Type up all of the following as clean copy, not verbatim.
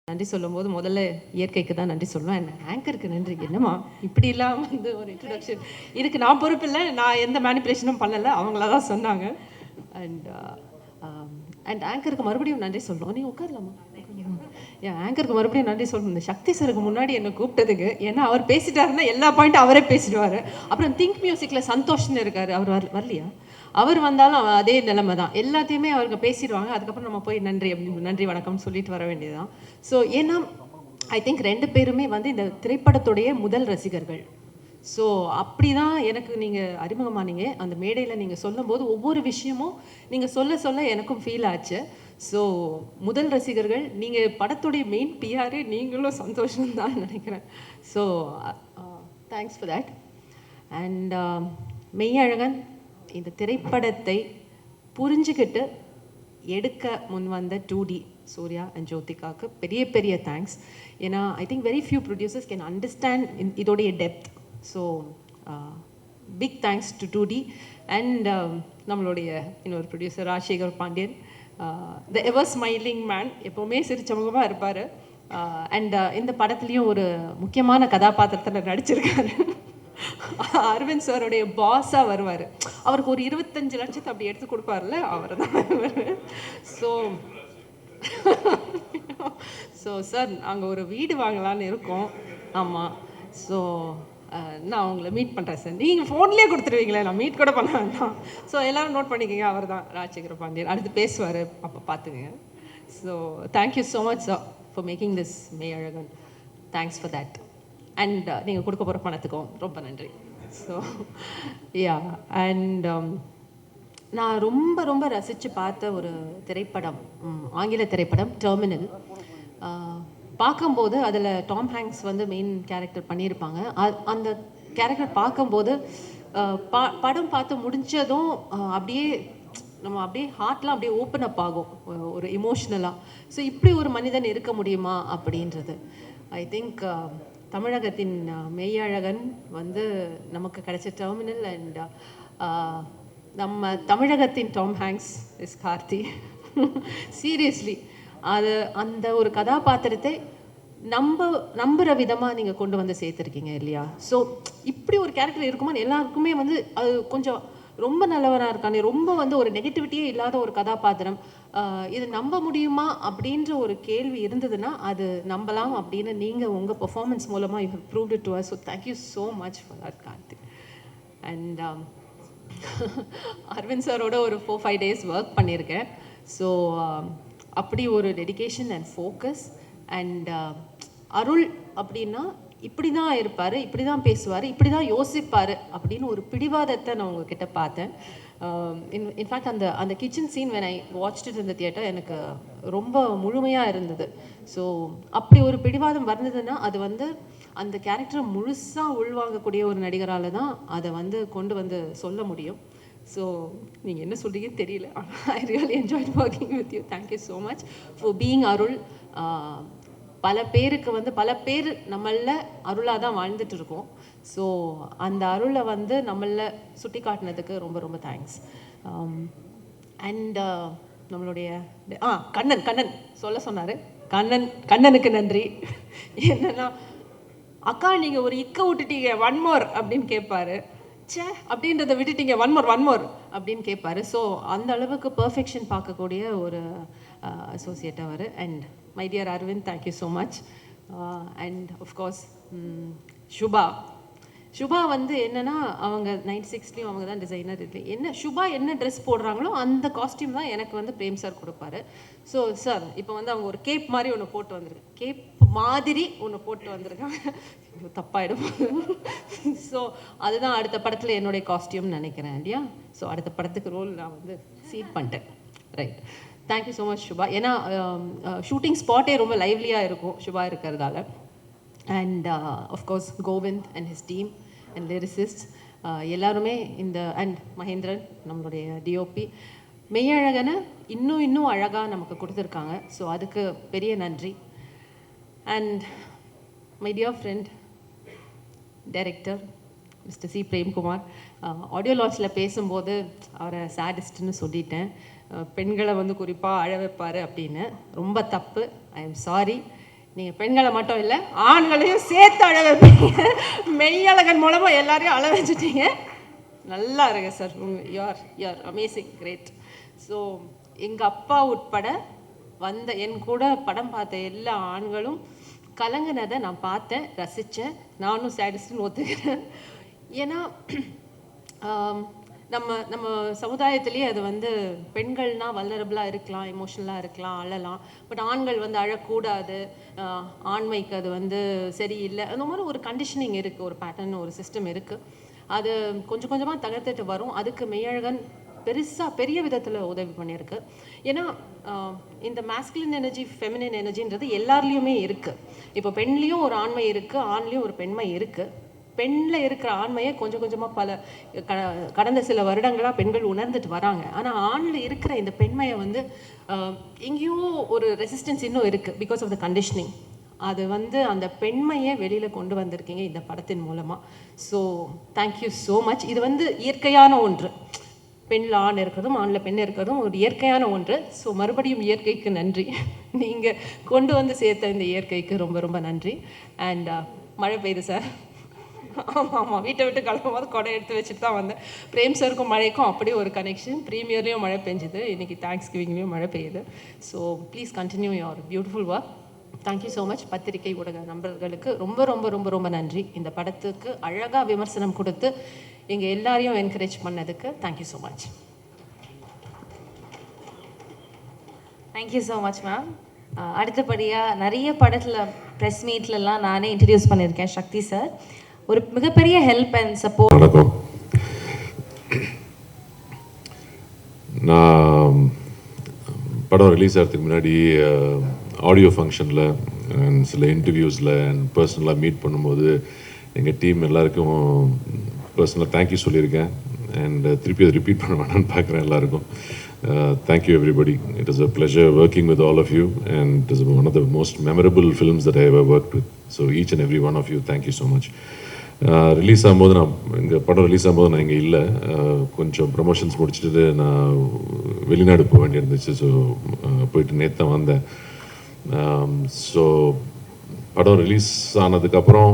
நன்றி சொல்லும்போது முதல்ல இயற்கைக்கு தான் நன்றி சொல்லுவேன். அண்ட் ஆங்கருக்கு நன்றி. என்னம்மா இப்படிலாம் வந்து ஒரு இன்ட்ரடக்ஷன் இதுக்கு நான் பொறுப்பு இல்லை, நான் எந்த மேனிப்புலேஷனும் பண்ணலை, அவங்களா தான் சொன்னாங்க. அண்ட் அண்ட் ஆங்கருக்கு மறுபடியும் நன்றி சொல்லணும். நீ உட்காரலாமா? என் ஆங்கருக்கு மறுபடியும் நன்றி சொல்லணும். இந்த சக்தி சருக்கு முன்னாடி என்னை கூப்பிட்டதுக்கு. ஏன்னா அவர் பேசிட்டாருன்னா எல்லா பாயிண்ட்டும் அவரே பேசிடுவார். அப்புறம் திங்க் மியூசிக்கில் சந்தோஷ்னு இருக்காரு, அவர் வரலையா? அவர் வந்தாலும் அதே நிலைமை தான். எல்லாத்தையுமே அவருக்கு பேசிடுவாங்க. அதுக்கப்புறம் நம்ம போய் நன்றி அப்படின்னு நன்றி வணக்கம்னு சொல்லிட்டு வர வேண்டியதுதான். ஸோ ஏன்னா ஐ திங்க் ரெண்டு பேருமே வந்து இந்த திரைப்படத்துடைய முதல் ரசிகர்கள். ஸோ அப்படி தான் எனக்கு நீங்கள் அறிமுகமானீங்க. அந்த மேடையில் நீங்கள் சொல்லும்போது ஒவ்வொரு விஷயமும் நீங்கள் சொல்ல சொல்ல எனக்கும் ஃபீல் ஆச்சு. ஸோ முதல் ரசிகர்கள் நீங்கள், படத்துடைய மெயின் பிஆரே நீங்களும் சந்தோஷம் தான் நினைக்கிறேன். So thanks for that. And Meiyazhagan இந்த திரைப்படத்தை புரிஞ்சுக்கிட்டு எடுக்க முன் வந்த 2D சூர்யா அண்ட் ஜோதிகாவுக்கு பெரிய பெரிய தேங்க்ஸ். ஏன்னா I think very few producers can understand இதோடைய depth. So big thanks to 2D and நம்மளுடைய இன்னொரு producer Rajasekar Pandian, the ever smiling man, எப்போவுமே சிரிச்ச முகமாக இருப்பார். அண்ட் இந்த படத்துலேயும் ஒரு முக்கியமான கதாபாத்திரத்தில் நடிச்சிருக்காரு. அரவிந்த் சாருடைய பாஸாக வருவார். அவருக்கு ஒரு 25 லட்சத்தை அப்படி எடுத்து கொடுப்பார்ல, அவர் தான் வருவார். ஸோ சார் நாங்கள் ஒரு வீடு வாங்கலான்னு இருக்கோம். ஆமாம். ஸோ நான் உங்களை மீட் பண்ணுறேன் சார். நீங்கள் ஃபோன்லேயே கொடுத்துருவீங்களே, நான் மீட் கூட பண்ண வேண்டாம். ஸோ எல்லோரும் நோட் பண்ணிக்கோங்க, அவர் தான் ராஜசேகர் பாண்டியன். அடுத்து பேசுவார், அப்போ பார்த்துக்குங்க. So thank you so much sir for making this Meiyazhagan. Thanks for that. And நீங்கள் கொடுக்க போகிற பணத்துக்கும் ரொம்ப நன்றி. ஸோ யா அண்ட் நான் ரொம்ப ரொம்ப ரசித்து பார்த்த ஒரு திரைப்படம், ஆங்கில திரைப்படம் டெர்மினல். பார்க்கும்போது அதில் டாம் ஹேங்க்ஸ் வந்து மெயின் கேரக்டர் பண்ணியிருப்பாங்க. அந்த கேரக்டர் பார்க்கும்போது படம் பார்த்து முடிஞ்சதும் அப்படியே நம்ம அப்படியே ஹார்ட்லாம் அப்படியே ஓப்பன் அப் ஆகும் ஒரு இமோஷ்னலாக. ஸோ இப்படி ஒரு மனிதன் இருக்க முடியுமா அப்படின்றது. ஐ திங்க் தமிழகத்தின் மெய்யழகன் வந்து நமக்கு கிடைச்ச டெர்மினல். அண்ட் நம்ம தமிழகத்தின் Tom Hanks is Karthi. Seriously அது அந்த ஒரு கதாபாத்திரத்தை நம்புகிற விதமாக நீங்கள் கொண்டு வந்து சேர்த்துருக்கீங்க இல்லையா? ஸோ இப்படி ஒரு கேரக்டர் இருக்குமான்னு எல்லாருக்குமே வந்து அது கொஞ்சம் ரொம்ப நல்லவராக இருக்கானே, ரொம்ப வந்து ஒரு நெகட்டிவிட்டியே இல்லாத ஒரு கதாபாத்திரம், இது நம்ப முடியுமா அப்படின்ற ஒரு கேள்வி இருந்ததுன்னா அது நம்பலாம் அப்படின்னு நீங்கள் உங்கள் பெர்ஃபார்மன்ஸ் மூலமாக you have proved it to us. So thank you so much for that Karthik. And Aravind சாரோட ஒரு 4-5 days ஒர்க் பண்ணியிருக்கேன். ஸோ அப்படி ஒரு dedication and focus. And Arul அப்படின்னா இப்படி தான் இருப்பார், இப்படி தான் பேசுவார், இப்படி தான் யோசிப்பார் அப்படின்னு ஒரு பிடிவாதத்தை நான் உங்ககிட்ட பார்த்தேன். இன்ஃபேக்ட் அந்த kitchen scene when I watched it in the theatre எனக்கு ரொம்ப முழுமையாக இருந்தது. ஸோ அப்படி ஒரு பிடிவாதம் வந்ததுன்னா அது வந்து அந்த கேரக்டரை முழுசாக உள்வாங்கக்கூடிய ஒரு நடிகரால் தான் அதை வந்து கொண்டு வந்து சொல்ல முடியும். ஸோ நீங்கள் என்ன சொல்கிறீங்கன்னு தெரியல, I really enjoyed working with you. Thank you so much for being Arul. பல பேருக்கு வந்து பல பேர் நம்மள அருளாக தான் வாழ்ந்துட்டு இருக்கோம். ஸோ அந்த அருளை வந்து நம்மள சுட்டி காட்டினதுக்கு ரொம்ப ரொம்ப தேங்க்ஸ். அண்ட் நம்மளுடைய கண்ணன் சொல்ல சொன்னார். கண்ணனுக்கு நன்றி. என்னன்னா அக்கா நீங்கள் ஒரு இக்க விட்டுட்டீங்க, 1 more அப்படின்னு கேட்பாரு. சே அப்படின்றத விட்டுட்டீங்க, 1 more அப்படின்னு கேட்பாரு. ஸோ அந்த அளவுக்கு பர்ஃபெக்ஷன் பார்க்கக்கூடிய ஒரு அசோசியேட் அவர். And my dear Aravind, thank you so much. And of course Subha வந்து என்னென்னா அவங்க 96லேயும் அவங்க தான் டிசைனர். இல்லை என்ன சுபா என்ன ட்ரெஸ் போடுறாங்களோ அந்த காஸ்டியூம் தான் எனக்கு வந்து பிரேம் சார் கொடுப்பாரு. ஸோ சார் இப்போ வந்து அவங்க ஒரு கேப் மாதிரி ஒன்று போட்டு வந்திருக்காங்க, கேப் மாதிரி ஒன்று போட்டு வந்திருக்காங்க, தப்பாயிடும். ஸோ அதுதான் அடுத்த படத்தில் என்னுடைய காஸ்டியூம்னு நினைக்கிறேன் இல்லையா? ஸோ அடுத்த படத்துக்கு ரோல் நான் வந்து சீட் பண்ணிட்டேன். Right. Thank you so much Subha. ஏன்னா ஷூட்டிங் ஸ்பாட்டே ரொம்ப லைவ்லியாக இருக்கும் சுபா இருக்கிறதால. And of course Govind and his team and lyricist எல்லாருமே இந்த அண்ட் மகேந்திரன் நம்மளுடைய டிஓபி மெய்யழகனை இன்னும் அழகாக நமக்கு கொடுத்துருக்காங்க. ஸோ அதுக்கு பெரிய நன்றி. And my dear friend director mister C Premkumar, audio லான்ச்சில் பேசும்போது அவரை சேடிஸ்ட்னு சொல்லிட்டேன். பெண்களை வந்து குறிப்பாக அழ வைப்பார் அப்படின்னு. ரொம்ப தப்பு. I am sorry. நீங்கள் பெண்களை மட்டும் இல்லை ஆண்களையும் சேர்த்து அழ வைப்பீங்க. மெய்யழகன் மூலமாக எல்லாரையும் அழ வச்சுட்டீங்க. நல்லா இருக்கு sir. You are amazing, great. So எங்கள் அப்பா உட்பட வந்த என் கூட படம் பார்த்த எல்லா ஆண்களும் கலங்கினதை நான் பார்த்தேன், ரசித்தேன். நானும் சேடிஸ்ட்னு ஒத்துக்கிறேன். ஏன்னா நம்ம சமுதாயத்திலேயே அது வந்து பெண்கள்னால் வல்னரபிளாக இருக்கலாம், எமோஷ்னலாக இருக்கலாம், அழலாம். பட் ஆண்கள் வந்து அழக்கூடாது, ஆண்மைக்கு அது வந்து சரியில்லை, அந்த மாதிரி ஒரு கண்டிஷனிங் இருக்குது, ஒரு பேட்டர்ன், ஒரு சிஸ்டம் இருக்குது. அது கொஞ்சம் கொஞ்சமாக தகர்த்துட்டு வரும். அதுக்கு மெய்யழகன் பெரிய விதத்தில் உதவி பண்ணியிருக்கு. ஏன்னா இந்த மாஸ்குலின் எனர்ஜி, ஃபெமினின் எனர்ஜின்றது எல்லாருலேயுமே இருக்குது. இப்போ பெண்லேயும் ஒரு ஆண்மை இருக்குது, ஆண்லேயும் ஒரு பெண்மை இருக்குது. பெண்ணில் இருக்கிற ஆண்மையை கொஞ்சம் கொஞ்சமாக கடந்த சில வருடங்களாக பெண்கள் உணர்ந்துட்டு வராங்க. ஆனால் ஆணில் இருக்கிற இந்த பெண்மையை வந்து எங்கேயோ ஒரு ரெசிஸ்டன்ஸ் இன்னும் இருக்குது, பிகாஸ் ஆஃப் த கண்டிஷனிங். அது வந்து அந்த பெண்மையை வெளியில் கொண்டு வந்திருக்கீங்க இந்த படத்தின் மூலமாக. So thank you so much. இது வந்து இயற்கையான ஒன்று. பெண்ணில் ஆண் இருக்கிறதும் ஆணில் பெண் இருக்கிறதும் ஒரு இயற்கையான ஒன்று. ஸோ மறுபடியும் இயற்கைக்கு நன்றி. நீங்கள் கொண்டு வந்து சேர்த்த இந்த இயற்கைக்கு ரொம்ப ரொம்ப நன்றி. அண்ட் மழை பெய்யுது சார். ஆமாம், வீட்டை விட்டு கிளம்பும்போது கொடை எடுத்து வச்சுட்டு தான் வந்தேன். பிரேம் சாருக்கும் மழைக்கும் அப்படியே ஒரு கனெக்ஷன். ப்ரீமியர்லேயும் மழை பெஞ்சுது, இன்றைக்கி தேங்க்ஸ் கிவிங்லேயும் மழை பெய்யுது. So please continue your beautiful work. Thank you so much. பத்திரிகை ஊடக நண்பர்களுக்கு ரொம்ப ரொம்ப ரொம்ப ரொம்ப நன்றி. இந்த படத்துக்கு அழகாக விமர்சனம் கொடுத்து எங்கள் எல்லாரையும் என்கரேஜ் பண்ணதுக்கு thank you so much. Thank you so much ma'am. அடுத்தபடியாக நிறைய படத்தில் ப்ரெஸ் மீட்லலாம் நானே இன்ட்ரடியூஸ் பண்ணியிருக்கேன் சக்தி சார். ஒரு மிகப்பெரிய ஹெல்ப் அண்ட் சப்போர்ட். வணக்கம். நான் படம் ரிலீஸ் ஆகிறதுக்கு முன்னாடி ஆடியோ ஃபங்க்ஷனில் சில இன்டர்வியூஸில் அண்ட் பர்சனலாக மீட் பண்ணும்போது எங்கள் டீம் எல்லாருக்கும் பர்சனலாக தேங்க்யூ சொல்லியிருக்கேன். அண்ட் திருப்பி அதை ரிப்பீட் பண்ண வேணான்னு பார்க்குறேன் எல்லாருக்கும். Thank you everybody. It is a pleasure working with all of you, and it is one of the most memorable films that I ever worked with. So each and every one of you, thank you so much. Release ஆகும்போது இந்த படம் release ஆகும்போது நான் இங்கே இல்லை, கொஞ்சம் promotions முடிச்சுட்டு நான் வெளிநாடு போக வேண்டியிருந்துச்சு. ஸோ போயிட்டு நேற்று தான் வந்தேன். ஸோ படம் ரிலீஸ் ஆனதுக்கப்புறம்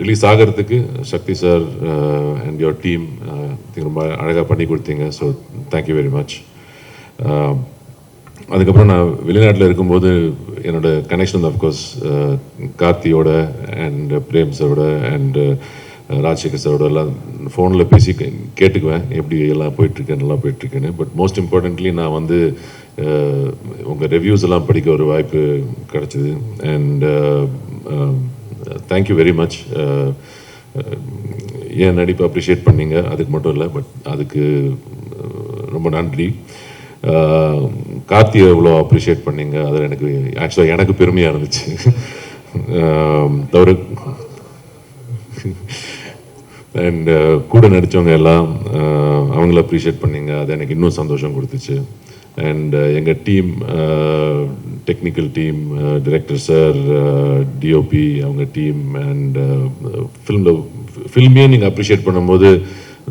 ரிலீஸ் ஆகிறதுக்கு சக்தி சார் அண்ட் யுவர் டீம் ரொம்ப அழகாக பண்ணி கொடுத்தீங்க. So thank you very much. அதுக்கப்புறம் நான் வெளிநாட்டில் இருக்கும்போது என்னோடய கனெக்ஷன் ஆஃப்கோர்ஸ் கார்த்தியோட அண்ட் பிரேம் சாரோட அண்ட் ராஜசேகர் சாரோட எல்லாம் ஃபோனில் பேசி கேட்டுக்குவேன் எப்படி எல்லாம் போயிட்டுருக்கேன், நல்லா போயிட்டுருக்கேன்னு. பட் மோஸ்ட் இம்பார்ட்டன்ட்லி நான் வந்து உங்கள் ரிவ்யூஸ் எல்லாம் படிக்க ஒரு வாய்ப்பு கிடச்சிது. And thank you very much. ஏன் நடிப்பை அப்ரிஷியேட் பண்ணீங்க அதுக்கு மட்டும் இல்லை, பட் அதுக்கு ரொம்ப நன்றி. கார்த்தியை எவ்வளோ அப்ரிஷியேட் பண்ணீங்க அதில் எனக்கு ஆக்சுவலாக எனக்கு பெருமையாக இருந்துச்சு. தவிர அண்ட் கூட நடித்தவங்க எல்லாம் அவங்கள அப்ரிஷியேட் பண்ணீங்க, அது எனக்கு இன்னும் சந்தோஷம் கொடுத்துச்சு. அண்ட் எங்கள் team, technical team, director sir, DOP அவங்க டீம், அண்ட் ஃபில்மையே நீங்கள் அப்ரிஷியேட் பண்ணும்போது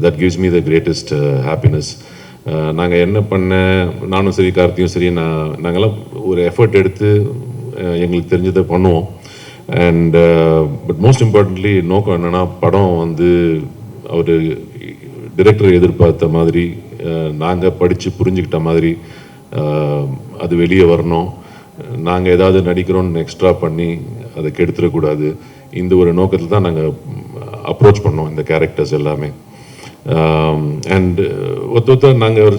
that gives me the greatest happiness. நாங்கள் என்ன பண்ண, நானும் சரி கார்த்தியும் சரி, நாங்கள்லாம் ஒரு எஃபர்ட் எடுத்து எங்களுக்கு தெரிஞ்சதை பண்ணுவோம். அண்ட் பட் மோஸ்ட் இம்பார்ட்டன்ட்லி நோக்கம் என்னென்னா, படம் வந்து அவர் டிரெக்டர் எதிர்பார்த்த மாதிரி, நாங்கள் படித்து புரிஞ்சுக்கிட்ட மாதிரி அது வெளியே வரணும். நாங்கள் ஏதாவது நடிக்கிறோன்னு எக்ஸ்ட்ரா பண்ணி அதை கெடுத்துடக்கூடாது. இந்த ஒரு நோக்கத்தில் தான் நாங்கள் அப்ரோச் பண்ணோம் இந்த கேரக்டர்ஸ் எல்லாமே. அண்ட் ஒருத்தர் நாங்கள்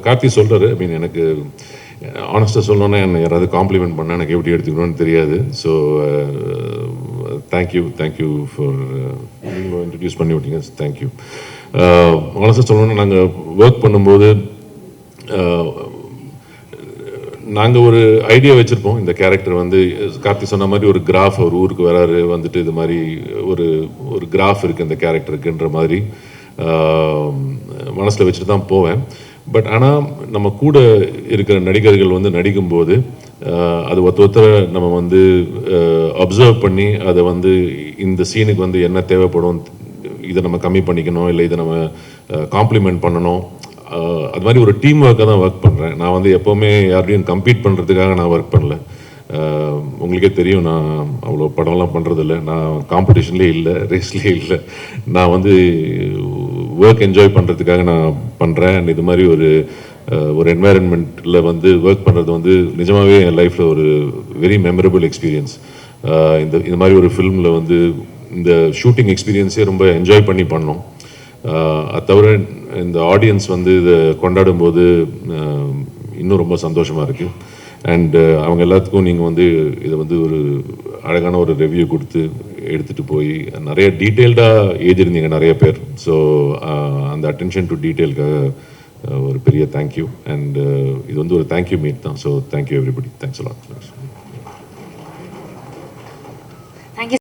கார்த்தி சொல்கிறாரு, ஐ மீன் எனக்கு ஆனஸ்டாக சொல்லணுன்னா என்ன யாராவது காம்ப்ளிமெண்ட் பண்ணால் எனக்கு எப்படி எடுத்துக்கணும்னு தெரியாது. ஸோ தேங்க்யூ ஃபார் நீங்கள் இன்ட்ரடியூஸ் பண்ணி விட்டீங்க. தேங்க்யூ. ஆனஸ்டாக சொல்லணுன்னா நாங்கள் ஒர்க் பண்ணும்போது நாங்கள் ஒரு ஐடியா வச்சுருப்போம். இந்த கேரக்டர் வந்து கார்த்தி சொன்ன மாதிரி ஒரு கிராஃப், ஒரு ஊருக்கு வராரு, வந்துட்டு இது மாதிரி ஒரு கிராஃப் இருக்குது இந்த கேரக்டருக்குன்ற மாதிரி மனசில் வச்சுட்டு தான் போவேன். பட் ஆனால் நம்ம கூட இருக்கிற நடிகர்கள் வந்து நடிக்கும்போது அது ஒருத்தரை நம்ம வந்து அப்சர்வ் பண்ணி அதை வந்து இந்த சீனுக்கு வந்து என்ன தேவைப்படும், இதை நம்ம கம்மி பண்ணிக்கணும், இல்லை இதை நம்ம காம்ப்ளிமெண்ட் பண்ணணும், அது மாதிரி ஒரு டீம் ஒர்க்காக தான் ஒர்க் பண்ணுறேன். நான் வந்து எப்போவுமே யாரையும் கம்பீட் பண்ணுறதுக்காக நான் ஒர்க் பண்ணல. உங்களுக்கே தெரியும் நான் அவ்வளோ படம்லாம் பண்ணுறதில்ல, நான் காம்படிஷன்லேயே இல்லை, ரேஸ்லேயே இல்லை. நான் வந்து ஒர்க் என்ஜாய் பண்ணுறதுக்காக நான் பண்ணுறேன். அண்ட் இது மாதிரி ஒரு என்வாயரன்மெண்ட்டில் வந்து ஒர்க் பண்ணுறது வந்து நிஜமாகவே என் லைஃப்பில் ஒரு வெரி மெமரபிள் எக்ஸ்பீரியன்ஸ். இந்த மாதிரி ஒரு ஃபிலிமில் வந்து இந்த ஷூட்டிங் எக்ஸ்பீரியன்ஸே ரொம்ப என்ஜாய் பண்ணி பண்ணோம். அது தவிர இந்த ஆடியன்ஸ் வந்து இதை கொண்டாடும் போது இன்னும் ரொம்ப சந்தோஷமாக இருக்குது. அண்டு அவங்க எல்லாத்துக்கும் நீங்கள் வந்து இதை வந்து ஒரு அழகான ஒரு ரிவ்யூ கொடுத்து எடுத்துகிட்டு போய் நிறைய டீட்டெயில்டாக எழுதியிருந்தீங்க நிறைய பேர். ஸோ அந்த அட்டென்ஷன் டு டீட்டெயிலுக்காக ஒரு பெரிய தேங்க்யூ. அண்ட் இது வந்து ஒரு தேங்க்யூ மீட் தான். So thank you everybody. Thanks a lot.